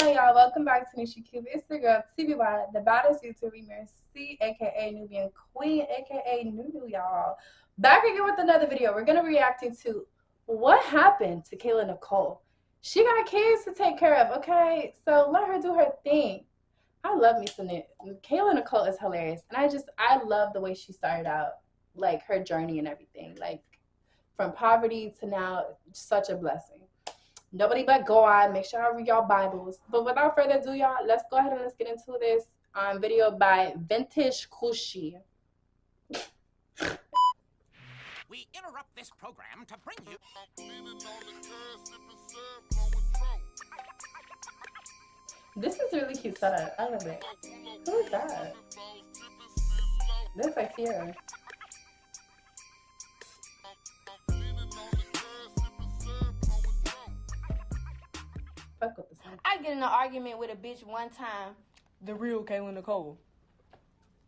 going, y'all? Welcome back to Nisha Cube. It's the girl, TBY, the baddest YouTuber, C, aka Nubian Queen, aka Nunu, y'all. Back again with another video. We're going to be reacting to what happened to Kayla Nicole. She got kids to take care of, okay? So let her do her thing. I love me some it. Kayla Nicole is hilarious. And I love the way she started out, like her journey and everything. Like from poverty to now, such a blessing. Nobody but God. Make sure I read y'all Bibles. But without further ado, y'all, let's go ahead and let's get into this video by Vintage Kushi. We interrupt this program to bring you. This is a really cute setup. I love it. Who is that? Looks like Sierra. Fuck with this one. I get in an argument with a bitch one time. The real Kayla Nicole.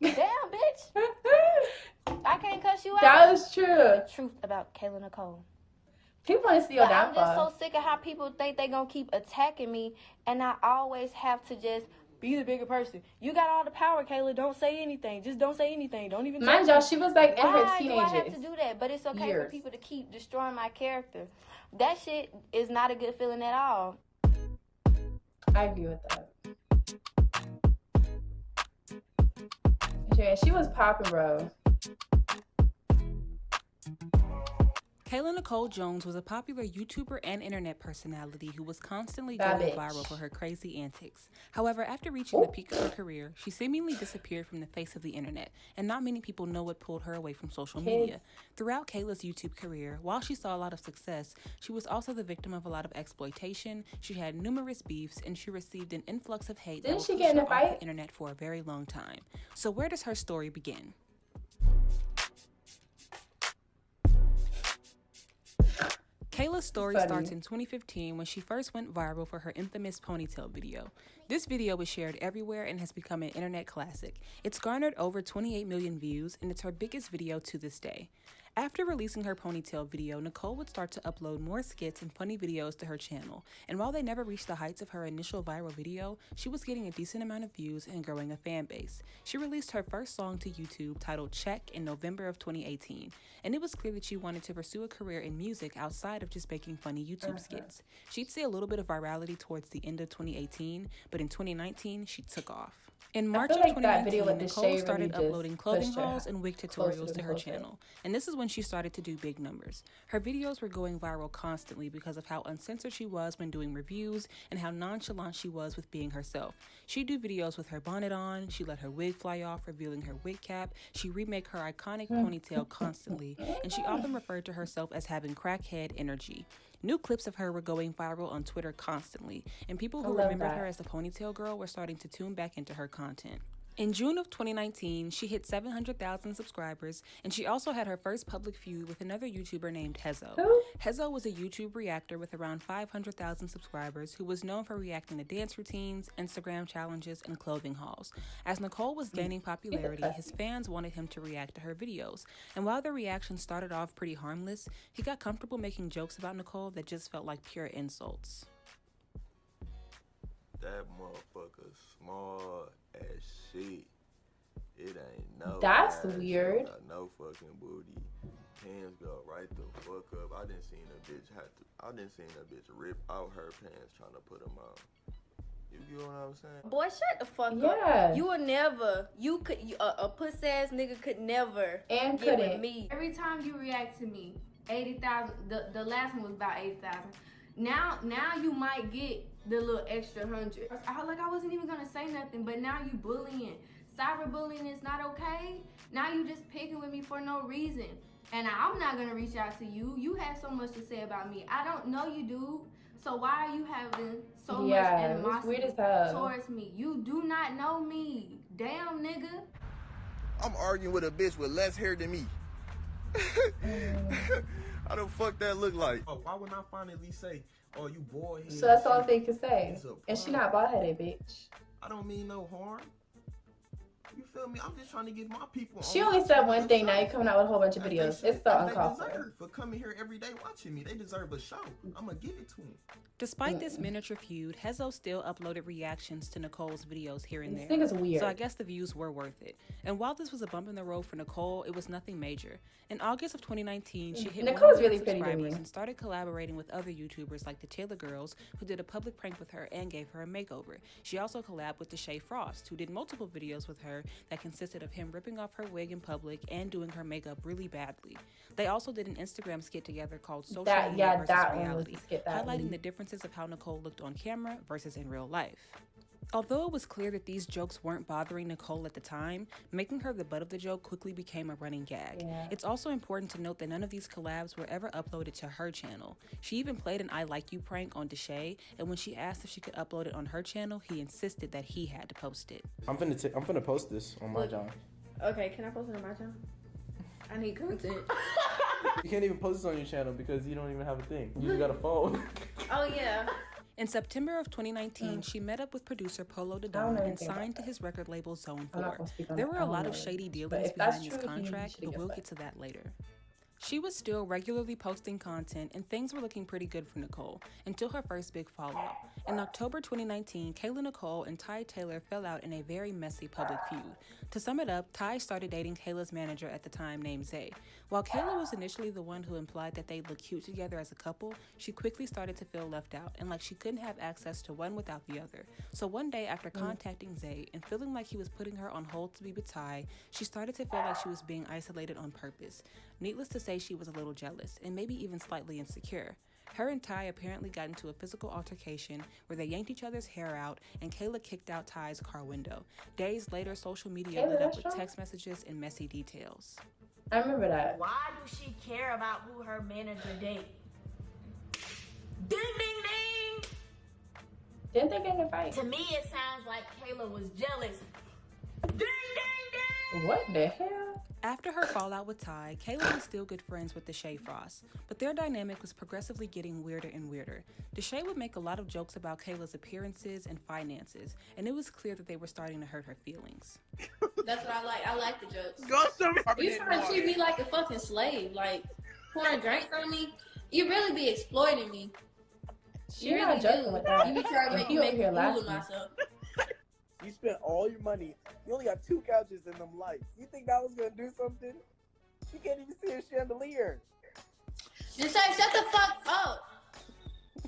Damn, bitch. I can't cuss you out. That was true. The truth about Kayla Nicole. People want to see your I'm downfall. just so sick of how people think they gonna keep attacking me, and I always have to just be the bigger person. You got all the power, Kayla. Don't say anything. Just don't say anything. Don't even. Mind y'all, she was like in her teenagers. Why do I have to do that? But it's okay for people to keep destroying my character. That shit is not a good feeling at all. I agree with that. Yeah, she was popping, bro. Kayla Nicole Jones was a popular YouTuber and internet personality who was constantly going viral for her crazy antics. However, after reaching the peak of her career, she seemingly disappeared from the face of the internet, and not many people know what pulled her away from social media. Throughout Kayla's YouTube career, while she saw a lot of success, she was also the victim of a lot of exploitation. She had numerous beefs, and she received an influx of hate that pushed her off the internet for a very long time. So where does her story begin? Kayla's story starts in 2015 when she first went viral for her infamous ponytail video. This video was shared everywhere and has become an internet classic. It's garnered over 28 million views, and it's her biggest video to this day. After releasing her ponytail video, Nicole would start to upload more skits and funny videos to her channel, and while they never reached the heights of her initial viral video, she was getting a decent amount of views and growing a fan base. She released her first song to YouTube titled Check in November of 2018, and it was clear that she wanted to pursue a career in music outside of just making funny YouTube skits. She'd see a little bit of virality towards the end of 2018, but in 2019, she took off. In March of 2019, Nicole started uploading clothing hauls and wig tutorials to her channel, and this is when she started to do big numbers. Her videos were going viral constantly because of how uncensored she was when doing reviews and how nonchalant she was with being herself. She'd do videos with her bonnet on, she let her wig fly off, revealing her wig cap, she remake her iconic ponytail constantly, and she often referred to herself as having crackhead energy. New clips of her were going viral on Twitter constantly, and people who remembered her as the ponytail girl were starting to tune back into her content. In June of 2019, she hit 700,000 subscribers, and she also had her first public feud with another YouTuber named Hezo. Hezo was a YouTube reactor with around 500,000 subscribers who was known for reacting to dance routines, Instagram challenges, and clothing hauls. As Nicole was gaining popularity, his fans wanted him to react to her videos, and while the reaction started off pretty harmless, he got comfortable making jokes about Nicole that just felt like pure insults. That motherfucker small as shit. It ain't no. That's weird. No fucking booty. Hands go right the fuck up. I didn't see a bitch rip out her pants trying to put them on. You get what I'm saying? Boy, shut the fuck up. You will never. A pussy ass nigga could never get with me. Every time you react to me, 80,000. The last one was about 80,000. Now you might get the little extra 100. I wasn't even gonna say nothing, but now you bullying. Cyberbullying is not okay. Now you just picking with me for no reason. And I'm not gonna reach out to you. You have so much to say about me. I don't know you, dude. So why are you having so much animosity towards me? You do not know me. Damn, nigga. I'm arguing with a bitch with less hair than me. How the fuck that look like? Oh, why would I finally say, oh, you boy? So that's all they can say. And she not bald-headed, bitch. I don't mean no harm. You feel me? I'm just trying to get my people. She only said one thing. Now you're coming out with a whole bunch of videos. It's so uncalled for coming here every day watching me. They deserve a show. I'm gonna give it to them. Despite this miniature feud, Hezo still uploaded reactions to Nicole's videos here and there. This nigga's weird. So I guess the views were worth it. And while this was a bump in the road for Nicole, it was nothing major. In August of 2019, she hit Nicole's really subscribers and started collaborating with other YouTubers like the Taylor Girls, who did a public prank with her and gave her a makeover. She also collabed with Deshae Frost, who did multiple videos with her that consisted of him ripping off her wig in public and doing her makeup really badly. They also did an Instagram skit together called Social Media versus Reality, highlighting the differences of how Nicole looked on camera versus in real life. Although it was clear that these jokes weren't bothering Nicole at the time, making her the butt of the joke quickly became a running gag. It's also important to note that none of these collabs were ever uploaded to her channel. She even played an I Like You prank on Deshae, and when she asked if she could upload it on her channel, he insisted that he had to post it. I'm finna post this on my channel. Okay, can I post it on my channel? I need content. You can't even post this on your channel because you don't even have a thing. You just got a phone. Oh yeah. In September of 2019, she met up with producer Polo Dodon and signed to his record label Zone 4. There were a lot of shady dealings behind this contract, but we'll get to that later. She was still regularly posting content and things were looking pretty good for Nicole until her first big fallout. In October 2019, Kayla Nicole and Ty Taylor fell out in a very messy public feud. To sum it up, Ty started dating Kayla's manager at the time named Zay. While Kayla was initially the one who implied that they'd look cute together as a couple, she quickly started to feel left out and like she couldn't have access to one without the other. So one day after contacting Zay and feeling like he was putting her on hold to be with Ty, she started to feel like she was being isolated on purpose. Needless to say, she was a little jealous and maybe even slightly insecure. Her and Ty apparently got into a physical altercation where they yanked each other's hair out and Kayla kicked out Ty's car window. Days later, social media lit up with text messages and messy details. I remember that. Why do she care about who her manager date? Ding, ding, ding! Didn't they get in a fight? To me, it sounds like Kayla was jealous. Ding, ding, ding! What the hell? After her fallout with Ty, Kayla was still good friends with Deshae Frost, but their dynamic was progressively getting weirder and weirder. Deshae would make a lot of jokes about Kayla's appearances and finances, and it was clear that they were starting to hurt her feelings. That's what I like. I like the jokes. Go show me. You trying to treat me like a fucking slave, like pouring drinks on me? You really be exploiting me. She really joking with that. You be trying to make me a fool of myself. You spent all your money. You only got 2 couches and them lights. You think that was gonna do something? You can't even see a chandelier. Just say, shut the fuck up.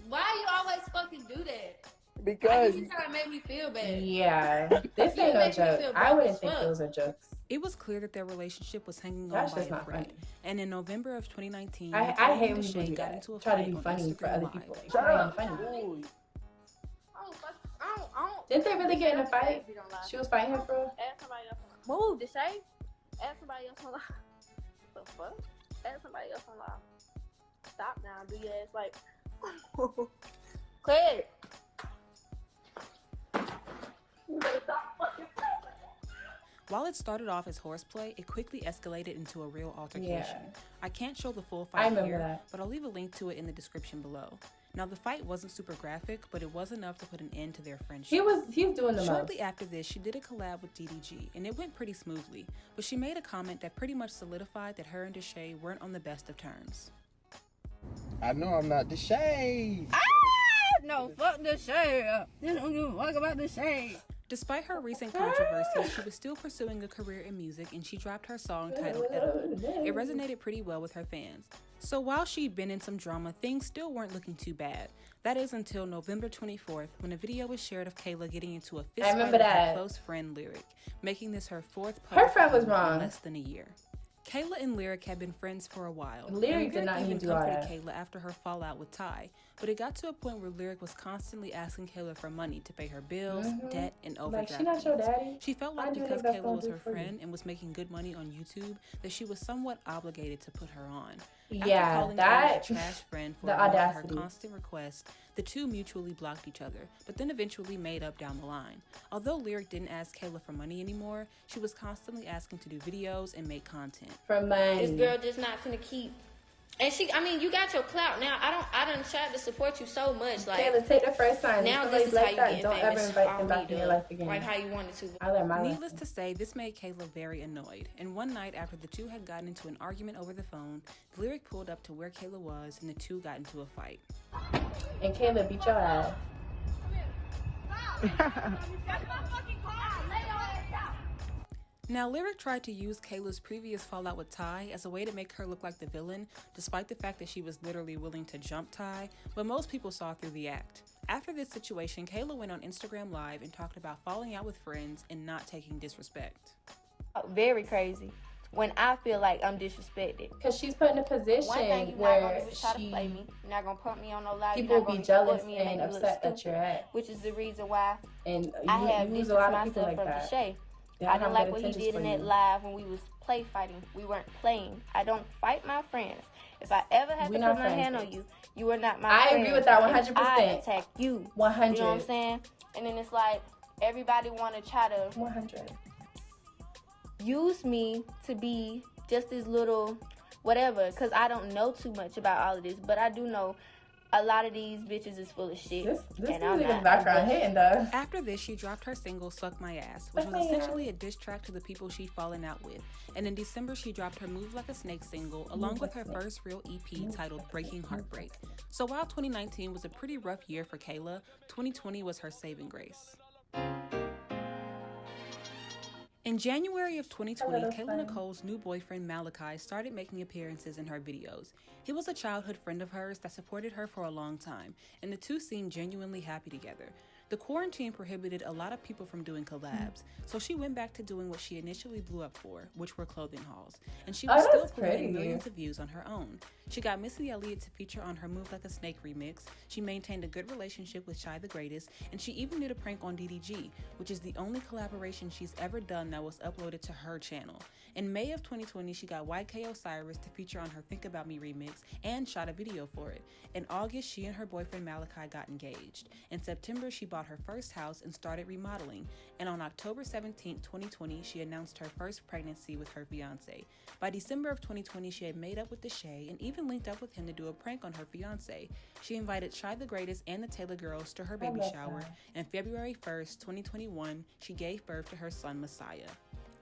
Why you always fucking do that? Because you trying to make me feel bad. Yeah, this ain't no joke. I wouldn't think those are jokes. It was clear that their relationship was hanging on by a thread. And in November of 2019, I hate when people do that. Try to be funny for other people. Try to be funny. Didn't they really get in a fight? She was fighting him, bro. Ask somebody else. Move, Deshae. Ask somebody else on live. The fuck? Ask somebody else on live. Stop now. Do your ass like. Clear. You better stop fucking. While it started off as horseplay, it quickly escalated into a real altercation. Yeah. I can't show the full fight here, that. but I'll leave a link to it in the description below. Now, the fight wasn't super graphic, but it was enough to put an end to their friendship. He was doing the most. Shortly after this, she did a collab with DDG, and it went pretty smoothly, but she made a comment that pretty much solidified that her and Deshae weren't on the best of terms. I know I'm not Deshae. No, fuck Deshae. They don't give a fuck about Deshae. Despite her recent controversies, she was still pursuing a career in music, and she dropped her song titled Edible. It resonated pretty well with her fans. So while she'd been in some drama, things still weren't looking too bad. That is until November 24th, when a video was shared of Kayla getting into a fist fight with her close friend Lyric, making this her 4th public friend was in wrong. less than a year. Kayla and Lyric had been friends for a while. Lyric did not even do all that. Kayla after her fallout with Ty, but it got to a point where Lyric was constantly asking Kayla for money to pay her bills, debt, and overdraft. Like, she not your daddy. She felt like because Kayla was her friend and was making good money on YouTube, that she was somewhat obligated to put her on. Yeah, After that Kayla a trash friend for the her audacity. constant requests, the two mutually blocked each other, but then eventually made up down the line. Although Lyric didn't ask Kayla for money anymore, she was constantly asking to do videos and make content. For money. This girl just not gonna keep And I mean, you got your clout now. I done tried to support you so much. Like, Kayla, take the first sign. Now this is how you get Don't ever invite them back in your life again. Like how you wanted to. I learned my Needless to say, this made Kayla very annoyed. And one night after the two had gotten into an argument over the phone, the Lyric pulled up to where Kayla was and the two got into a fight. And Kayla beat your ass. Now, Lyric tried to use Kayla's previous fallout with Ty as a way to make her look like the villain, despite the fact that she was literally willing to jump Ty, but most people saw through the act. After this situation, Kayla went on Instagram Live and talked about falling out with friends and not taking disrespect. Very crazy. When I feel like I'm disrespected. Because she's put in a position where try to play me. You're not going to put me on no live. People will be jealous and upset that you're at. Which is the reason why and I have lose a lot of people myself like from that. Deshae. Yeah, I didn't like what he did in that live when we was play fighting. We weren't playing. I don't fight my friends. If I ever have to put my hand on you, you are not my friend. I agree with that 100%. I attack you. 100. You know what I'm saying? And then it's like everybody want to try to 100 use me to be just this little whatever, because I don't know too much about all of this, but I do know a lot of these bitches is full of shit. This music in the background hitting though. After this, she dropped her single Suck My Ass, which was essentially a diss track to the people she'd fallen out with. And in December, she dropped her Move Like a Snake single, along with her first real EP titled Breaking Heartbreak. So while 2019 was a pretty rough year for Kayla, 2020 was her saving grace. In January of 2020, Kayla Nicole's new boyfriend Malachi started making appearances in her videos. He was a childhood friend of hers that supported her for a long time, and the two seemed genuinely happy together. The quarantine prohibited a lot of people from doing collabs, so she went back to doing what she initially blew up for, which were clothing hauls, and she was still pulling in millions of views on her own. She got Missy Elliott to feature on her Move Like a Snake remix, she maintained a good relationship with Shy the Greatest, and she even did a prank on DDG, which is the only collaboration she's ever done that was uploaded to her channel. In May of 2020, she got YK Osiris to feature on her Think About Me remix and shot a video for it. In August, she and her boyfriend Malachi got engaged. In September, she bought her first house and started remodeling. And on October 17, 2020, she announced her first pregnancy with her fiance. By December of 2020, she had made up with Deshae and even linked up with him to do a prank on her fiance. She invited Shy the Greatest and the Taylor girls to her baby shower. And February 1st, 2021, she gave birth to her son Messiah.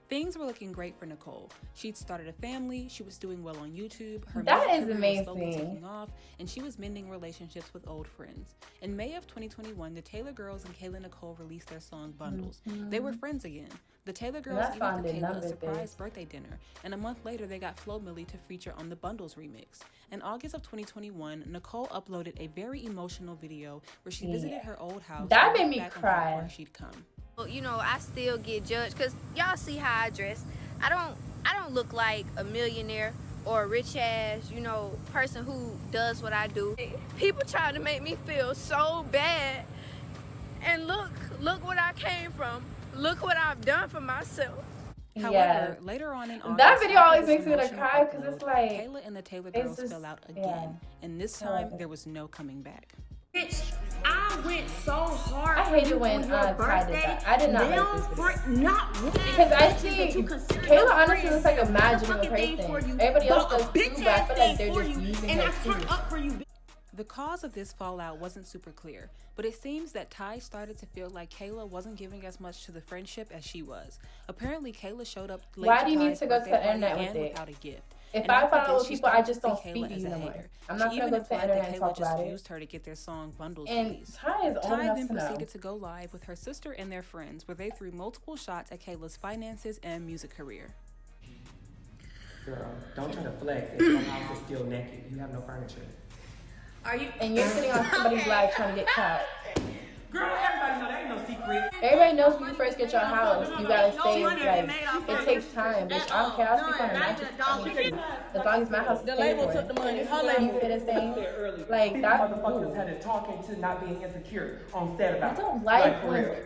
Things were looking great for Nicole. She'd started a family, she was doing well on YouTube, her music career was slowly taking off, and she was mending relationships with old friends. In May of 2021, the Taylor girls and Kayla Nicole released their song Bundles. They were friends again. The Taylor girls even threw Kayla a surprise birthday dinner, and a month later they got Flo Milli to feature on the Bundles remix. In August of 2021, Nicole uploaded a very emotional video where she visited her old house. That made me cry. Where she'd come. You know, I still get judged because y'all see how I dress. I don't look like a millionaire or a rich ass, you know, person who does what I do. People trying to make me feel so bad. And look what I came from. Look what I've done for myself. However, later on in August, that video always makes me want to cry because it's like Kayla and the Taylor girls fell out again, and this time there was no coming back. Bitch, I went so hard. I hate it when Ty did that. I did not like this video. Because I see Kayla honestly looks like a magical person. Everybody else does too, but I feel like they're just using her too. The cause of this fallout wasn't super clear, but it seems that Ty started to feel like Kayla wasn't giving as much to the friendship as she was. Apparently, Kayla showed up late. Why do you need to go to the internet with it? Without a gift. If I follow people, I just don't speak to you no more. I'm not gonna go to the internet and talk about it. Used her to get their song Bundles and released. Ty then proceeded to go live with her sister and their friends, where they threw multiple shots at Kayla's finances and music career. Girl, don't try to flex if your house is still naked. You have no furniture. Are you? And you're sitting on somebody's live trying to get caught. Girl, everybody know that ain't no secret. Everybody knows when you first get your house, you gotta stay, like, it takes time. Bitch, I don't care, I'll speak on it. As long as my house is paid for. The label took the money. Her label. You see this thing? Like, that. Motherfuckers had it talking to not being insecure on set about it. I don't like when.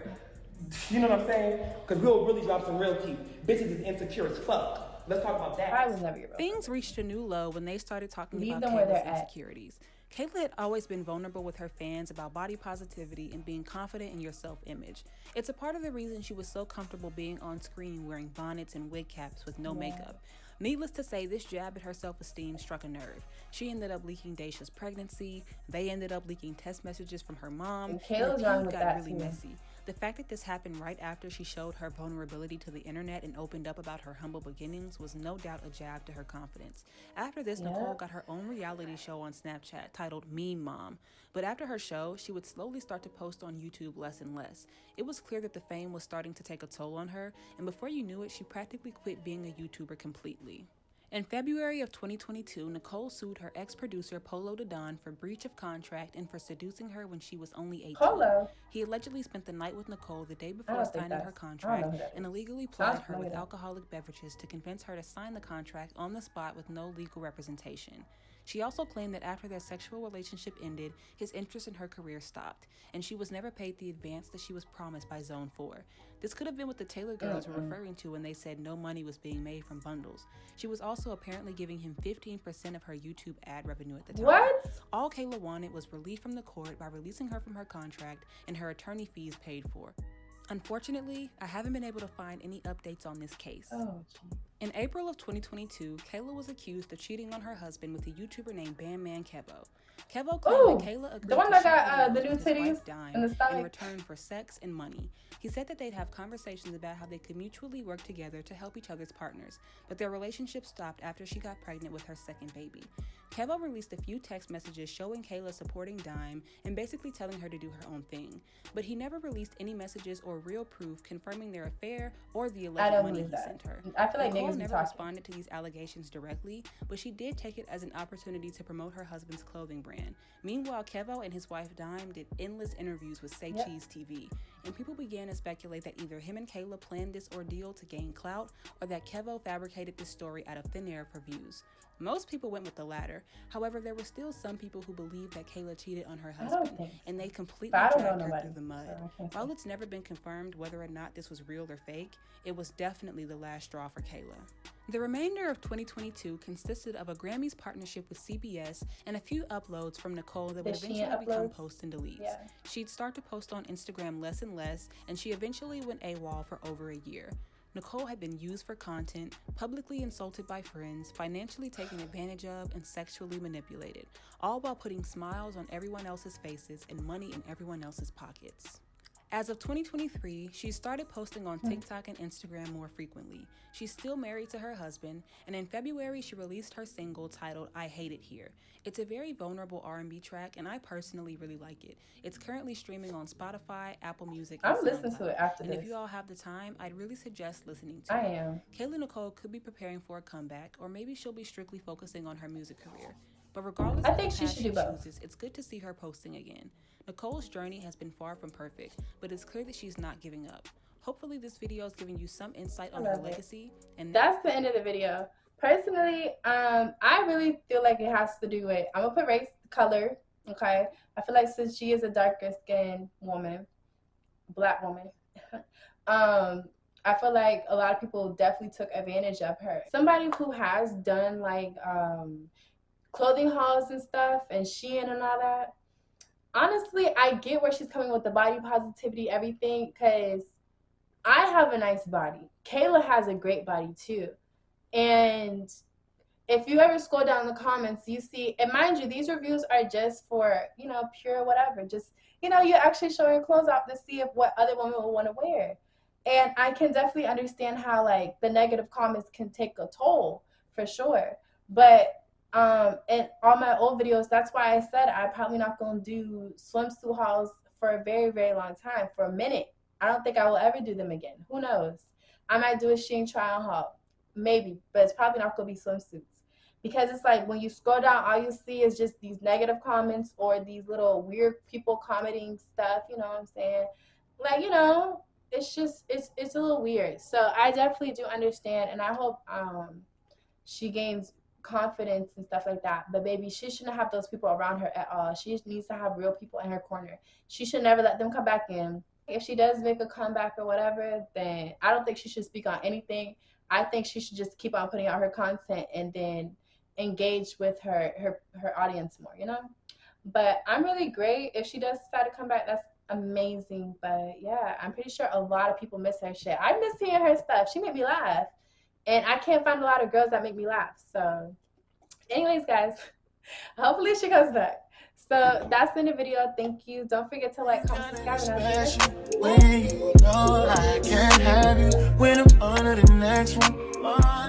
You know what I'm saying? Because we'll really drop some real tea. Bitches is insecure as fuck. Let's talk about that. I was never your real. Things reached a new low when they started talking Leave about them where Kayla's they're at. insecurities. Kayla had always been vulnerable with her fans about body positivity and being confident in your self-image. It's a part of the reason she was so comfortable being on screen wearing bonnets and wig caps with no makeup. Needless to say, this jab at her self-esteem struck a nerve. She ended up leaking Daisha's pregnancy, they ended up leaking text messages from her mom, and the feud got really messy. The fact that this happened right after she showed her vulnerability to the internet and opened up about her humble beginnings was no doubt a jab to her confidence. After this, Nicole got her own reality show on Snapchat titled Meme Mom. But after her show, she would slowly start to post on YouTube less and less. It was clear that the fame was starting to take a toll on her, and before you knew it, she practically quit being a YouTuber completely. In February of 2022, Nicole sued her ex-producer Polo Don for breach of contract and for seducing her when she was only 18. Polo? He allegedly spent the night with Nicole the day before signing her contract and illegally plied her with alcoholic beverages to convince her to sign the contract on the spot with no legal representation. She also claimed that after their sexual relationship ended, his interest in her career stopped, and she was never paid the advance that she was promised by Zone 4. This could have been what the Taylor girls were referring to when they said no money was being made from bundles. She was also apparently giving him 15% of her YouTube ad revenue at the time. What? All Kayla wanted was relief from the court by releasing her from her contract and her attorney fees paid for. Unfortunately, I haven't been able to find any updates on this case. In April of 2022, Kayla was accused of cheating on her husband with a YouTuber named Bandman Kevo. Kevo claimed that Kayla agreed to shoot the new with his titties wife Dime in return for sex and money. He said that they'd have conversations about how they could mutually work together to help each other's partners, but their relationship stopped after she got pregnant with her second baby. Kevo released a few text messages showing Kayla supporting Dime and basically telling her to do her own thing, but he never released any messages or real proof confirming their affair or the alleged money he sent her. I feel like Nicole never responded to these allegations directly, but she did take it as an opportunity to promote her husband's clothing brand. Meanwhile, Kevo and his wife Dime did endless interviews with Say Cheese TV, and people began to speculate that either him and Kayla planned this ordeal to gain clout or that Kevo fabricated this story out of thin air for views. Most people went with the latter. However, there were still some people who believed that Kayla cheated on her husband, and they completely dragged her through the mud. While it's never been confirmed whether or not this was real or fake, it was definitely the last straw for Kayla. The remainder of 2022 consisted of a Grammys partnership with CBS and a few uploads from Nicole that would eventually become posts and deletes. She'd start to post on Instagram less and less, and she eventually went AWOL for over a year. Nicole had been used for content, publicly insulted by friends, financially taken advantage of, and sexually manipulated, all while putting smiles on everyone else's faces and money in everyone else's pockets. As of 2023, she started posting on TikTok and Instagram more frequently. She's still married to her husband, and in February, she released her single titled I Hate It Here. It's a very vulnerable R&B track, and I personally really like it. It's currently streaming on Spotify, Apple Music, and I'm listening to it after this. And if you all have the time, I'd really suggest listening to it. I am. Kayla Nicole could be preparing for a comeback, or maybe she'll be strictly focusing on her music career. But regardless of the path she chooses, it's good to see her posting again. Nicole's journey has been far from perfect, but it's clear that she's not giving up. Hopefully this video is giving you some insight on her legacy. And that's the end of the video. Personally, I really feel like it has to do with, I'm gonna put race, color, okay? I feel like since she is a darker skinned woman, black woman, I feel like a lot of people definitely took advantage of her. Somebody who has done like clothing hauls and stuff and Shein and all that, honestly, I get where she's coming with the body positivity, everything, because I have a nice body. Kayla has a great body too. And if you ever scroll down the comments, you see, and mind you, these reviews are just for, you know, pure whatever. Just, you know, you're actually showing clothes out to see if what other women will want to wear. And I can definitely understand how, like, the negative comments can take a toll, for sure. But in all my old videos, that's why I said I'm probably not going to do swimsuit hauls for a very, very long time, for a minute. I don't think I will ever do them again. Who knows? I might do a Shein trial haul, maybe, but it's probably not going to be swimsuits. Because it's like when you scroll down, all you see is just these negative comments or these little weird people commenting stuff, you know what I'm saying? Like, you know, it's just, it's a little weird. So I definitely do understand, and I hope she gains confidence and stuff like that. But baby, she shouldn't have those people around her at all. She needs to have real people in her corner. She should never let them come back in. If she does make a comeback or whatever, then I don't think she should speak on anything. I think she should just keep on putting out her content and then engage with her audience more, you know? But I'm really great. If she does decide to come back, that's amazing. But yeah, I'm pretty sure a lot of people miss her shit. I miss hearing her stuff. She made me laugh. And I can't find a lot of girls that make me laugh. So anyways, guys, hopefully she comes back. So that's in the video. Thank you. Don't forget to like, comment, subscribe, and I'll see you next time. I can't have you when I'm under the next one.